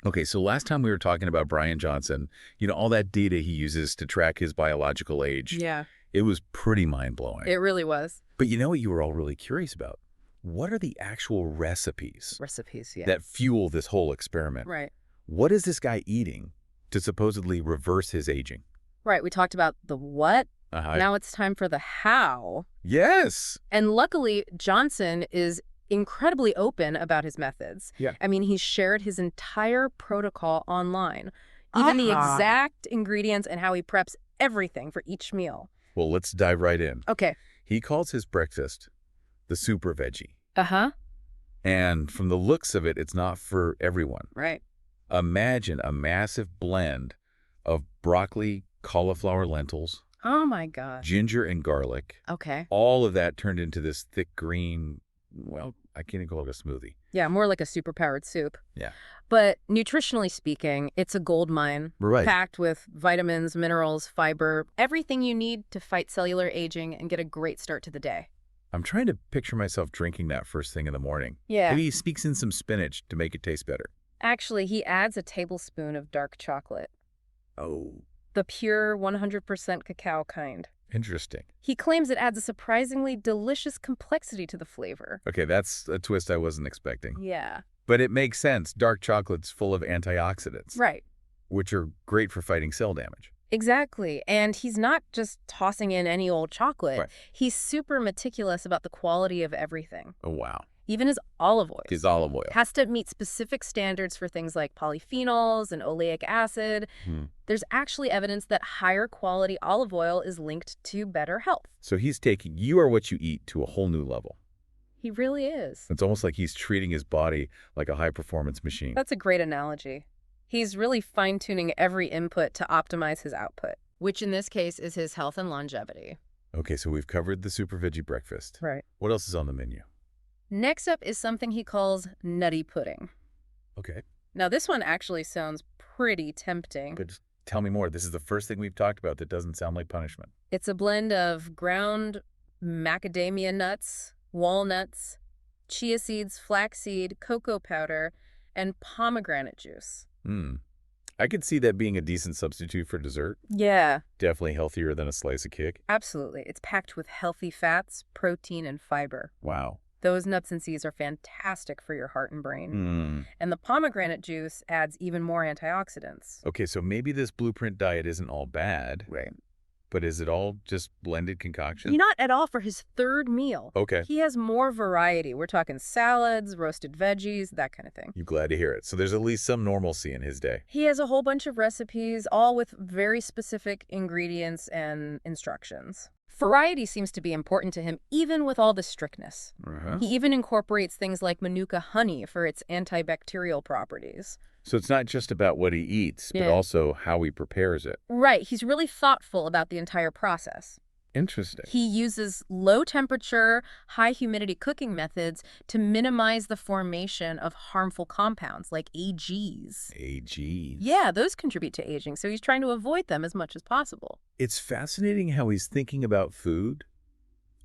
Okay, so last time we were talking about Brian Johnson, all that data he uses to track his biological age. Yeah, It was pretty mind-blowing. it really was. But you know what you were all really curious about? What are the actual recipes Recipes, yeah. that fuel this whole experiment? Right. What is this guy eating to supposedly reverse his aging? Right, we talked about the what. Uh-huh. Now it's time for the how. Yes. And luckily, Johnson is incredibly open about his methods. Yeah. I mean, he's shared his entire protocol online, even the exact ingredients and how he preps everything for each meal. Well, let's dive right in. Okay. He calls his breakfast the super veggie. Uh-huh. And from the looks of it, it's not for everyone. Right. Imagine a massive blend of broccoli, cauliflower, lentils, Oh, my gosh. ginger, and garlic. Okay. All of that turned into this thick green, well, I can't even call it a smoothie. Yeah, more like a superpowered soup. Yeah. But nutritionally speaking, it's a gold mine. Right. Packed with vitamins, minerals, fiber, everything you need to fight cellular aging and get a great start to the day. I'm trying to picture myself drinking that first thing in the morning. Yeah. Maybe he speaks in some spinach to make it taste better. Actually, he adds a tablespoon of dark chocolate. Oh, The pure 100% cacao kind. interesting. He claims it adds a surprisingly delicious complexity to the flavor. Okay, that's a twist I wasn't expecting. Yeah. But it makes sense. Dark chocolate's full of antioxidants, Right. which are great for fighting cell damage. Exactly. And he's not just tossing in any old chocolate. Right. He's super meticulous about the quality of everything. Oh, wow. Even his olive oil. His olive oil. Has to meet specific standards for things like polyphenols and oleic acid. There's actually evidence that higher quality olive oil is linked to better health. So he's taking you are what you eat to a whole new level. He really is. It's almost like he's treating his body like a high-performance machine. That's a great analogy. He's really fine-tuning every input to optimize his output, which in this case is his health and longevity. Okay, so we've covered the super veggie breakfast. Right. What else is on the menu? Next up is something he calls nutty pudding. Okay, Now, this one actually sounds pretty tempting. but just tell me more. This is the first thing we've talked about that doesn't sound like punishment. It's a blend of ground macadamia nuts, walnuts, chia seeds, flaxseed, cocoa powder, and pomegranate juice. I could see that being a decent substitute for dessert. Yeah, Definitely healthier than a slice of cake. absolutely. It's packed with healthy fats, protein, and fiber. Wow. Those nuts and seeds are fantastic for your heart and brain. And the pomegranate juice adds even more antioxidants. Okay, so maybe this blueprint diet isn't all bad, Right. but is it all just blended concoction? Not at all for his third meal. Okay. He has more variety. We're talking salads, roasted veggies, that kind of thing. You're glad to hear it. So there's at least some normalcy in his day. He has a whole bunch of recipes, all with very specific ingredients and instructions. Variety seems to be important to him, even with all the strictness. He even incorporates things like Manuka honey for its antibacterial properties. So it's not just about what he eats, but Yeah. also how he prepares it. Right, he's really thoughtful about the entire process. Interesting. He uses low temperature, high humidity cooking methods to minimize the formation of harmful compounds like AGs. AGs. Yeah, those contribute to aging, so he's trying to avoid them as much as possible. It's fascinating how he's thinking about food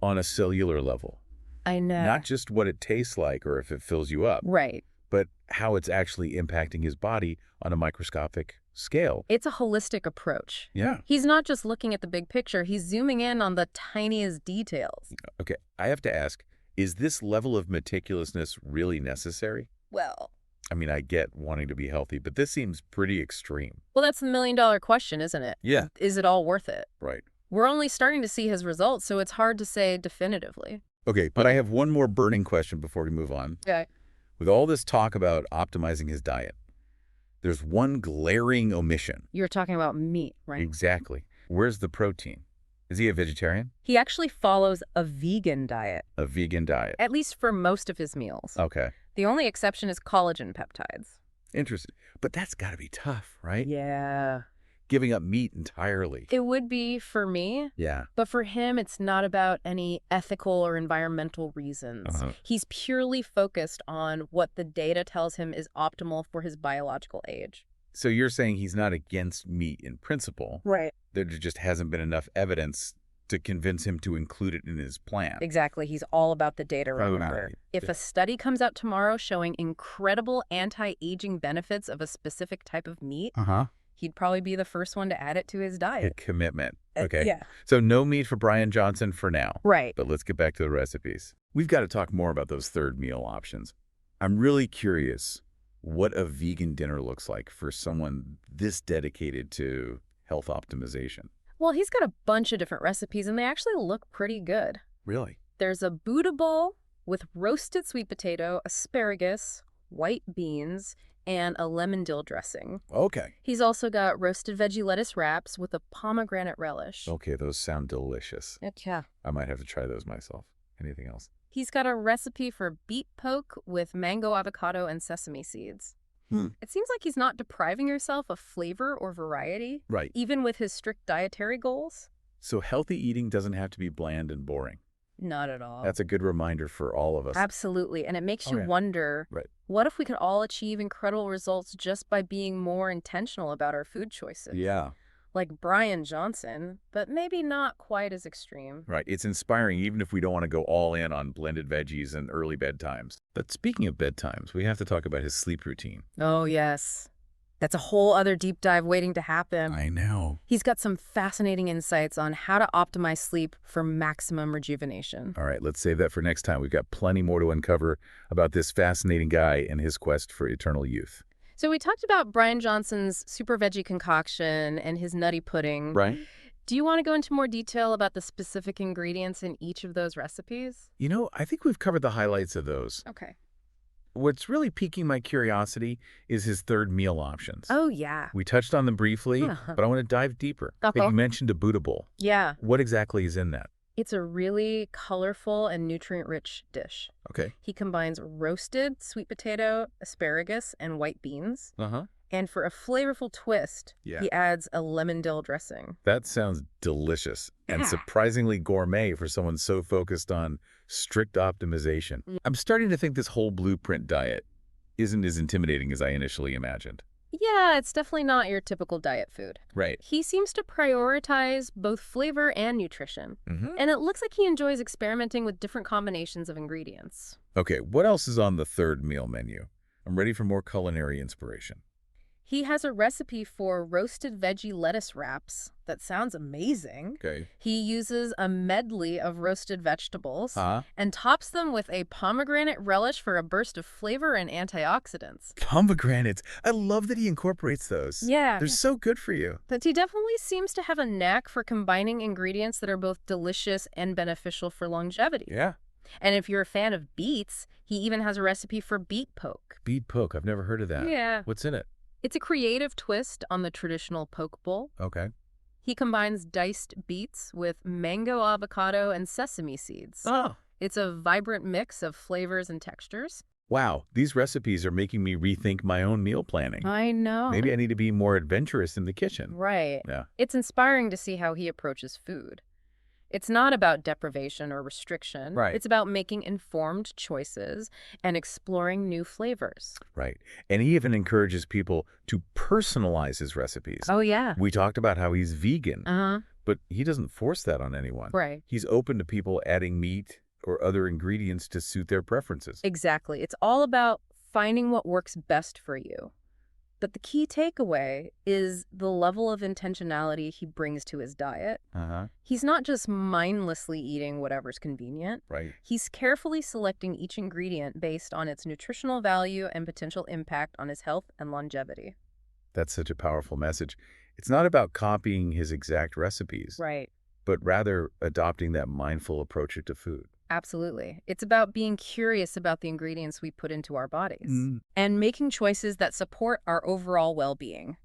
on a cellular level. I know. Not just what it tastes like or if it fills you up, Right. but how it's actually impacting his body on a microscopic scale. It's a holistic approach. Yeah. He's not just looking at the big picture, he's zooming in on the tiniest details. Okay, I have to ask, is this level of meticulousness really necessary? Well, I mean, I get wanting to be healthy, but this seems pretty extreme. that's the million-dollar question, isn't it? Yeah. Is it all worth it? Right. We're only starting to see his results, so it's hard to say definitively. Okay, but I have one more burning question before we move on. Okay. With all this talk about optimizing his diet, there's one glaring omission. You're talking about meat, right? Exactly. Where's the protein? Is he a vegetarian? He actually follows a vegan diet, A vegan diet. at least for most of his meals. Okay. The only exception is collagen peptides. Interesting. But that's got to be tough, right? Yeah. Giving up meat entirely. It would be for me, Yeah. but for him, it's not about any ethical or environmental reasons. He's purely focused on what the data tells him is optimal for his biological age. So you're saying he's not against meat in principle. Right. There just hasn't been enough evidence to convince him to include it in his plan. Exactly. He's all about the data, remember. Right. If a study comes out tomorrow showing incredible anti-aging benefits of a specific type of meat, he'd probably be the first one to add it to his A diet. commitment. Okay. Yeah. So no meat for Brian Johnson for now. Right. But let's get back to the recipes. We've got to talk more about those third meal options. I'm really curious what a vegan dinner looks like for someone this dedicated to health optimization. Well, he's got a bunch of different recipes, and they actually look pretty good. Really? There's a Buddha bowl with roasted sweet potato, asparagus, white beans, and a lemon dill dressing. Okay. He's also got roasted veggie lettuce wraps with a pomegranate relish. Okay, those sound delicious. Yeah. I might have to try those myself. Anything else? He's got a recipe for beet poke with mango avocado and sesame seeds. It seems like he's not depriving yourself of flavor or variety, Right. even with his strict dietary goals. So healthy eating doesn't have to be bland and boring. Not at all. That's a good reminder for all of us. Absolutely. And it makes you Okay. wonder, Right. what if we could all achieve incredible results just by being more intentional about our food choices? Yeah. Like Brian Johnson, but maybe not quite as extreme. Right. It's inspiring even if we don't want to go all in on blended veggies and early bedtimes. But speaking of bedtimes, we have to talk about his sleep routine. Oh, yes. That's a whole other deep dive waiting to happen. I know. He's got some fascinating insights on how to optimize sleep for maximum rejuvenation. All right, let's save that for next time. We've got plenty more to uncover about this fascinating guy and his quest for eternal youth. So we talked about Brian Johnson's super veggie concoction and his nutty pudding. Right. Do you want to go into more detail about the specific ingredients in each of those recipes? You know, I think we've covered the highlights of those. Okay. What's really piquing my curiosity is his third meal options. Oh, yeah. We touched on them briefly, but I want to dive deeper. Okay. You mentioned a Buddha bowl. Yeah. What exactly is in that? It's a really colorful and nutrient-rich dish. Okay. He combines roasted sweet potato, asparagus, and white beans. And for a flavorful twist, he adds a lemon dill dressing. That sounds delicious and Yeah. surprisingly gourmet for someone so focused on strict optimization. I'm starting to think this whole blueprint diet isn't as intimidating as I initially imagined. Yeah, it's definitely not your typical diet food. Right. He seems to prioritize both flavor and nutrition. And it looks like he enjoys experimenting with different combinations of ingredients. Okay, what else is on the third meal menu? I'm ready for more culinary inspiration. He has a recipe for roasted veggie lettuce wraps that sounds amazing. Okay. He uses a medley of roasted vegetables and tops them with a pomegranate relish for a burst of flavor and antioxidants. Pomegranates. I love that he incorporates those. Yeah. They're so good for you. But he definitely seems to have a knack for combining ingredients that are both delicious and beneficial for longevity. Yeah. And if you're a fan of beets, he even has a recipe for beet poke. Beet poke. I've never heard of that. Yeah. What's in it? It's a creative twist on the traditional poke bowl. Okay. He combines diced beets with mango, avocado, and sesame seeds. Oh. It's a vibrant mix of flavors and textures. Wow, these recipes are making me rethink my own meal planning. I know. Maybe I need to be more adventurous in the kitchen. Right. Yeah. It's inspiring to see how he approaches food. It's not about deprivation or restriction. Right. It's about making informed choices and exploring new flavors. Right. And he even encourages people to personalize his recipes. Oh, yeah. We talked about how he's vegan, Uh-huh. but he doesn't force that on anyone. Right. He's open to people adding meat or other ingredients to suit their preferences. Exactly. It's all about finding what works best for you. But the key takeaway is the level of intentionality he brings to his diet. He's not just mindlessly eating whatever's convenient. Right. He's carefully selecting each ingredient based on its nutritional value and potential impact on his health and longevity. That's such a powerful message. It's not about copying his exact recipes, Right. but rather adopting that mindful approach to food. Absolutely. It's about being curious about the ingredients we put into our bodies and making choices that support our overall well-being.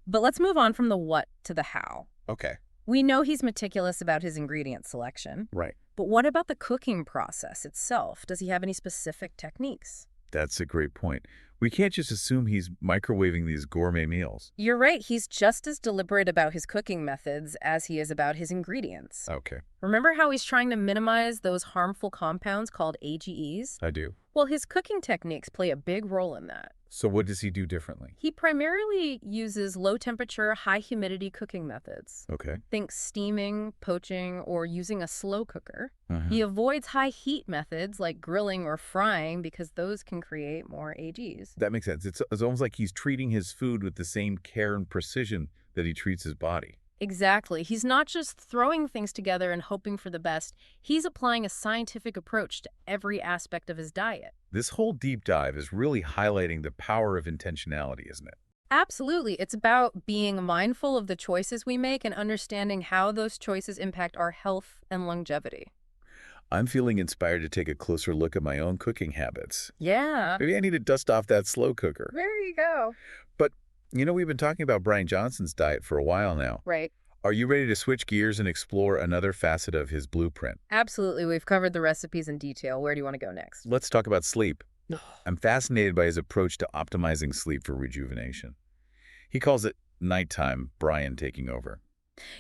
But let's move on from the what to the how. Okay. We know he's meticulous about his ingredient selection. Right. But what about the cooking process itself? Does he have any specific techniques? That's a great point. We can't just assume he's microwaving these gourmet meals. You're right. He's just as deliberate about his cooking methods as he is about his ingredients. Okay. Remember how he's trying to minimize those harmful compounds called AGEs? I do. Well, his cooking techniques play a big role in that. So what does he do differently? He primarily uses low-temperature, high-humidity cooking methods. Okay. Think steaming, poaching, or using a slow cooker. Uh-huh. He avoids high-heat methods like grilling or frying because those can create more AGs. That makes sense. It's almost like he's treating his food with the same care and precision that he treats his body. Exactly. He's not just throwing things together and hoping for the best. He's applying a scientific approach to every aspect of his diet. This whole deep dive is really highlighting the power of intentionality, isn't it? Absolutely. It's about being mindful of the choices we make and understanding how those choices impact our health and longevity. I'm feeling inspired to take a closer look at my own cooking habits. Yeah. Maybe I need to dust off that slow cooker. There you go. But, we've been talking about Brian Johnson's diet for a while now. Right. Are you ready to switch gears and explore another facet of his blueprint? Absolutely. We've covered the recipes in detail. Where do you want to go next? Let's talk about sleep. I'm fascinated by his approach to optimizing sleep for rejuvenation. He calls it nighttime Brian taking over.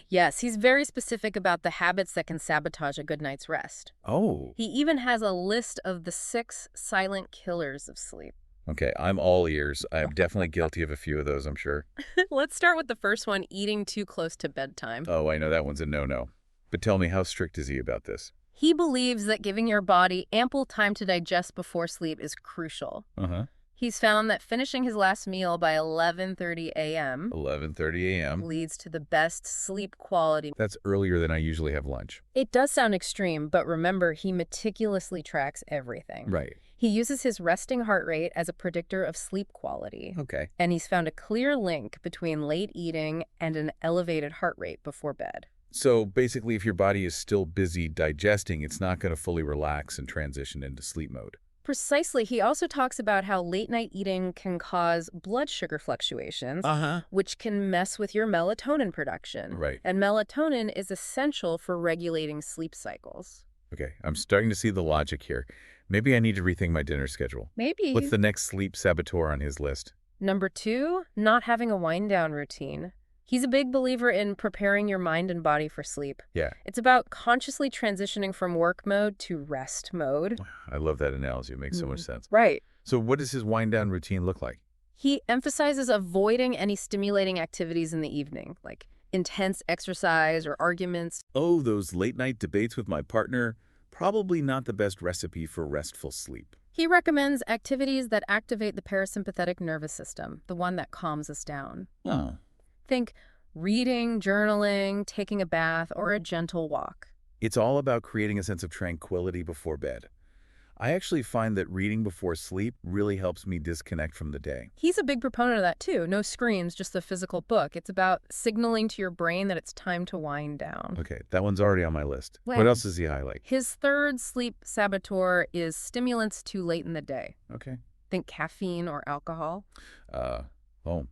Yes, he's very specific about the habits that can sabotage a good night's rest. Oh. He even has a list of the 6 silent killers of sleep. Okay, I'm all ears. I'm definitely guilty of a few of those, I'm sure. Let's start with the first one, eating too close to bedtime. Oh, I know that one's a no-no. But tell me, how strict is he about this? He believes that giving your body ample time to digest before sleep is crucial. Uh-huh. He's found that finishing his last meal by 11:30 a.m. 11:30 a.m. leads to the best sleep quality. That's earlier than I usually have lunch. It does sound extreme, but remember, he meticulously tracks everything. Right. He uses his resting heart rate as a predictor of sleep quality. Okay. And he's found a clear link between late eating and an elevated heart rate before bed. So basically, if your body is still busy digesting, it's not going to fully relax and transition into sleep mode. Precisely. He also talks about how late-night eating can cause blood sugar fluctuations, which can mess with your melatonin production. Right. And melatonin is essential for regulating sleep cycles. Okay, I'm starting to see the logic here. Maybe I need to rethink my dinner schedule. Maybe. What's the next sleep saboteur on his list? Number 2, not having a wind-down routine. He's a big believer in preparing your mind and body for sleep. Yeah. It's about consciously transitioning from work mode to rest mode. I love that analogy. It makes so much sense. Right. So what does his wind-down routine look like? He emphasizes avoiding any stimulating activities in the evening, like intense exercise or arguments. Oh, those late-night debates with my partner, probably not the best recipe for restful sleep. He recommends activities that activate the parasympathetic nervous system, the one that calms us down. Oh. Think reading, journaling, taking a bath, or a gentle walk. It's all about creating a sense of tranquility before bed. I actually find that reading before sleep really helps me disconnect from the day. He's a big proponent of that too. No screens, just the physical book. It's about signaling to your brain that it's time to wind down. Okay, that one's already on my list. Well, What else does he highlight? His third sleep saboteur is stimulants too late in the day. Okay. Think caffeine or alcohol.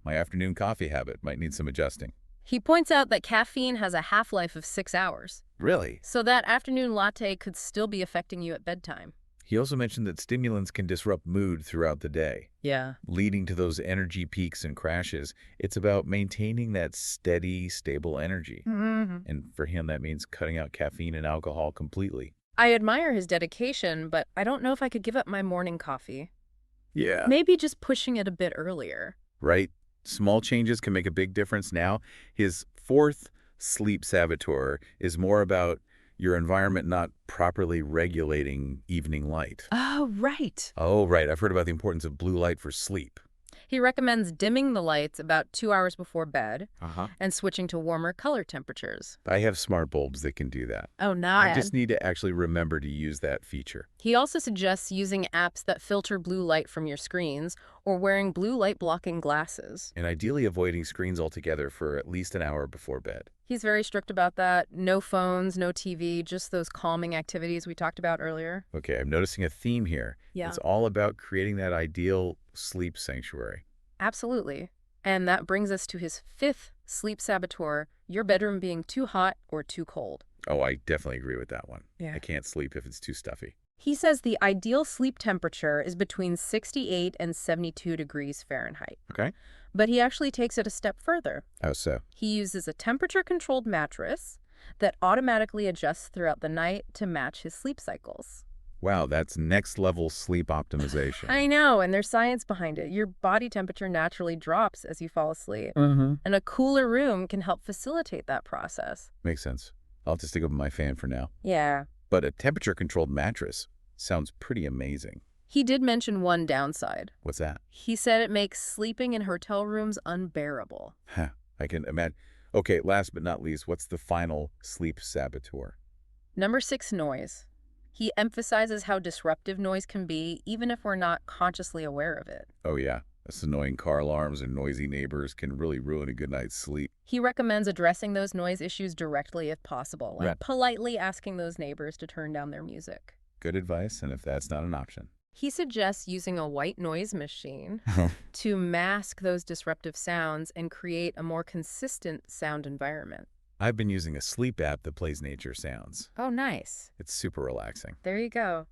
My afternoon coffee habit might need some adjusting. He points out that caffeine has a half-life of 6 hours, Really? so that afternoon latte could still be affecting you at bedtime. He also mentioned that stimulants can disrupt mood throughout the day, Yeah. leading to those energy peaks and crashes. It's about maintaining that steady, stable energy. And for him, that means cutting out caffeine and alcohol completely. I admire his dedication, but I don't know if I could give up my morning coffee. Yeah. Maybe just pushing it a bit earlier. Right? Small changes can make a big difference now. His fourth sleep saboteur is more about your environment not properly regulating evening light. Oh, right. Oh, right. I've heard about the importance of blue light for sleep. He recommends dimming the lights about 2 hours before bed Uh-huh. and switching to warmer color temperatures. I have smart bulbs that can do that. Oh, I nice. just need to actually remember to use that feature. He also suggests using apps that filter blue light from your screens or wearing blue light blocking glasses. And ideally avoiding screens altogether for at least an hour before bed. He's very strict about that. No phones, no TV, just those calming activities we talked about earlier. Okay, I'm noticing a theme here. Yeah. It's all about creating that ideal sleep sanctuary. Absolutely. And that brings us to his fifth sleep saboteur, your bedroom being too hot or too cold. Oh, I definitely agree with that one. Yeah. I can't sleep if it's too stuffy. He says the ideal sleep temperature is between 68 and 72 degrees Fahrenheit. Okay. But he actually takes it a step further. How so? He uses a temperature-controlled mattress that automatically adjusts throughout the night to match his sleep cycles. Wow, that's next-level sleep optimization. I know, and there's science behind it. Your body temperature naturally drops as you fall asleep, and a cooler room can help facilitate that process. Makes sense. I'll just stick with my fan for now. Yeah. But a temperature-controlled mattress sounds pretty amazing. He did mention one downside. What's that? He said it makes sleeping in hotel rooms unbearable. Huh, I can imagine. Okay, last but not least, what's the final sleep saboteur? Number 6, noise. He emphasizes how disruptive noise can be, even if we're not consciously aware of it. Oh, yeah. Those annoying car alarms or noisy neighbors can really ruin a good night's sleep. He recommends addressing those noise issues directly if possible, like Right. politely asking those neighbors to turn down their music. Good advice, and if that's not an option. He suggests using a white noise machine to mask those disruptive sounds and create a more consistent sound environment. I've been using a sleep app that plays nature sounds. Oh, nice. It's super relaxing. There you go.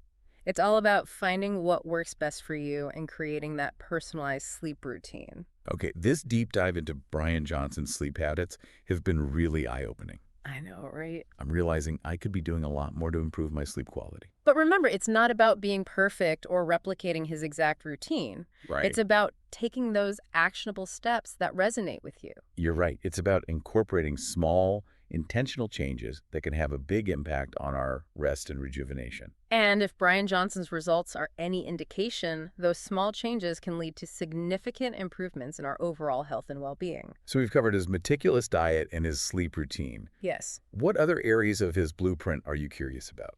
It's all about finding what works best for you and creating that personalized sleep routine. Okay, this deep dive into Brian Johnson's sleep habits has been really eye-opening. I know, right? I'm realizing I could be doing a lot more to improve my sleep quality. But remember, it's not about being perfect or replicating his exact routine. Right. It's about taking those actionable steps that resonate with you. You're right. It's about incorporating small, intentional changes that can have a big impact on our rest and rejuvenation. And if Brian Johnson's results are any indication, those small changes can lead to significant improvements in our overall health and well-being. So we've covered his meticulous diet and his sleep routine. Yes. What other areas of his blueprint are you curious about?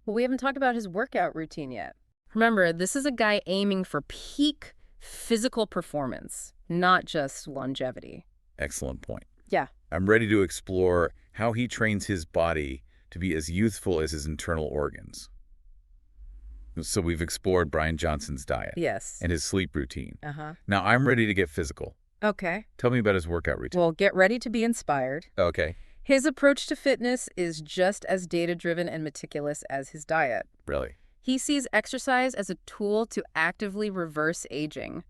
Well, we haven't talked about his workout routine yet. Remember, this is a guy aiming for peak physical performance, not just longevity. Excellent point. Yeah. I'm ready to explore how he trains his body to be as youthful as his internal organs. So we've explored Brian Johnson's diet Yes. and his sleep routine. Uh-huh. Now I'm ready to get physical. Okay. Tell me about his workout routine. Well, get ready to be inspired. Okay. His approach to fitness is just as data-driven and meticulous as his diet. Really? He sees exercise as a tool to actively reverse aging,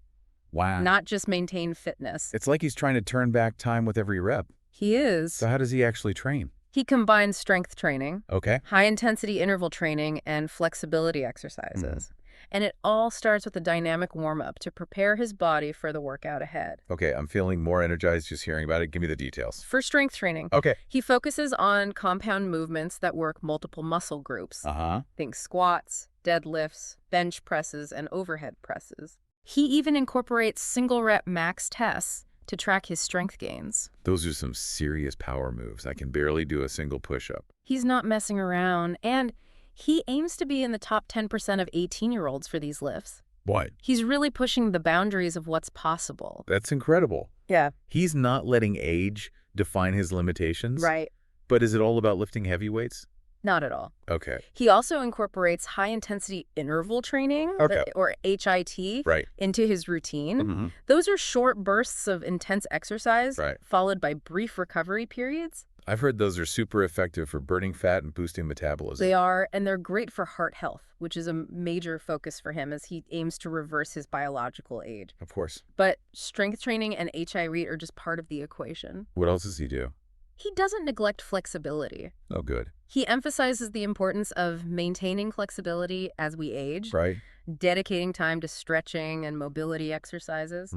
Wow. not just maintain fitness. It's like he's trying to turn back time with every rep. He is. So how does he actually train? He combines strength training, Okay. high-intensity interval training, and flexibility exercises. And it all starts with a dynamic warm-up to prepare his body for the workout ahead. Okay, I'm feeling more energized just hearing about it. Give me the details. For strength training, Okay. he focuses on compound movements that work multiple muscle groups. Uh-huh. Think squats, deadlifts, bench presses, and overhead presses. He even incorporates single-rep max tests to track his strength gains. Those are some serious power moves. I can barely do a single push-up. He's not messing around, and he aims to be in the top 10% of 18-year-olds for these lifts. What? He's really pushing the boundaries of what's possible. That's incredible. Yeah. He's not letting age define his limitations. Right. But is it all about lifting heavy weights? Not at all. Okay. He also incorporates high-intensity interval training, Okay. or HIT, Right. into his routine. Mm-hmm. Those are short bursts of intense exercise, Right. followed by brief recovery periods. I've heard those are super effective for burning fat and boosting metabolism. They are, and they're great for heart health, which is a major focus for him as he aims to reverse his biological age. Of course. But strength training and HIIT are just part of the equation. What else does he do? He doesn't neglect flexibility. Oh, good. He emphasizes the importance of maintaining flexibility as we age, Right? dedicating time to stretching and mobility exercises.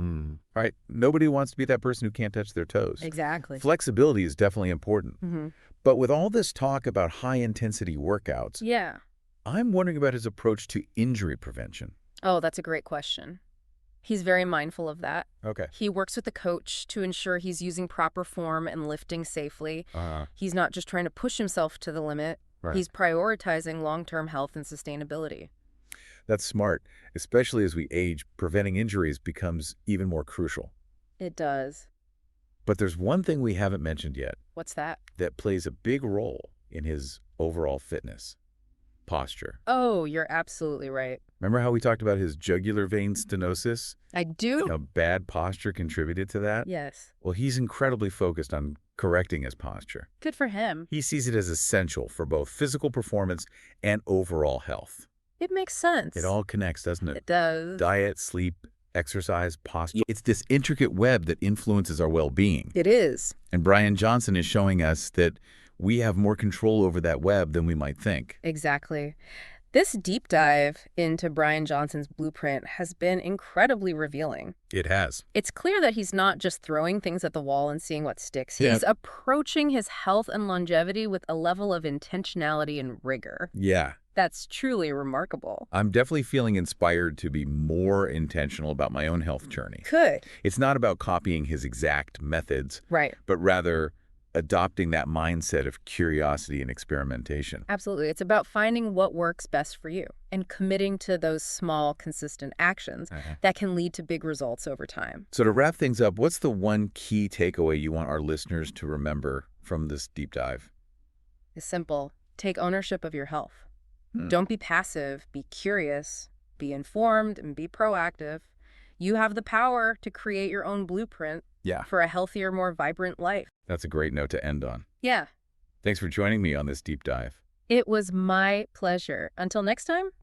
Right. Nobody wants to be that person who can't touch their toes. Exactly. Flexibility is definitely important. Mm-hmm. But with all this talk about high-intensity workouts, Yeah. I'm wondering about his approach to injury prevention. Oh, that's a great question. He's very mindful of that. Okay. He works with a coach to ensure he's using proper form and lifting safely. He's not just trying to push himself to the limit. Right. He's prioritizing long-term health and sustainability. That's smart. Especially as we age, preventing injuries becomes even more crucial. It does. But there's one thing we haven't mentioned yet What's that? that plays a big role in his overall fitness: posture. Oh, you're absolutely right. Remember how we talked about his jugular vein stenosis? I do? How bad posture contributed to that? Yes. Well, he's incredibly focused on correcting his posture. Good for him. He sees it as essential for both physical performance and overall health. It makes sense. It all connects, doesn't it? It does. Diet, sleep, exercise, posture. It's this intricate web that influences our well-being. It is. And Brian Johnson is showing us that we have more control over that web than we might think. Exactly. This deep dive into Brian Johnson's blueprint has been incredibly revealing. It has. It's clear that he's not just throwing things at the wall and seeing what sticks. Yeah. He's approaching his health and longevity with a level of intentionality and rigor. Yeah. That's truly remarkable. I'm definitely feeling inspired to be more intentional about my own health journey. Good. It's not about copying his exact methods, Right. but rather adopting that mindset of curiosity and experimentation. Absolutely. It's about finding what works best for you and committing to those small, consistent actions that can lead to big results over time. So to wrap things up, what's the one key takeaway you want our listeners to remember from this deep dive? It's simple. Take ownership of your health. Don't be passive. Be curious. Be informed and be proactive. You have the power to create your own blueprint for a healthier, more vibrant life. That's a great note to end on. Yeah. Thanks for joining me on this deep dive. It was my pleasure. Until next time.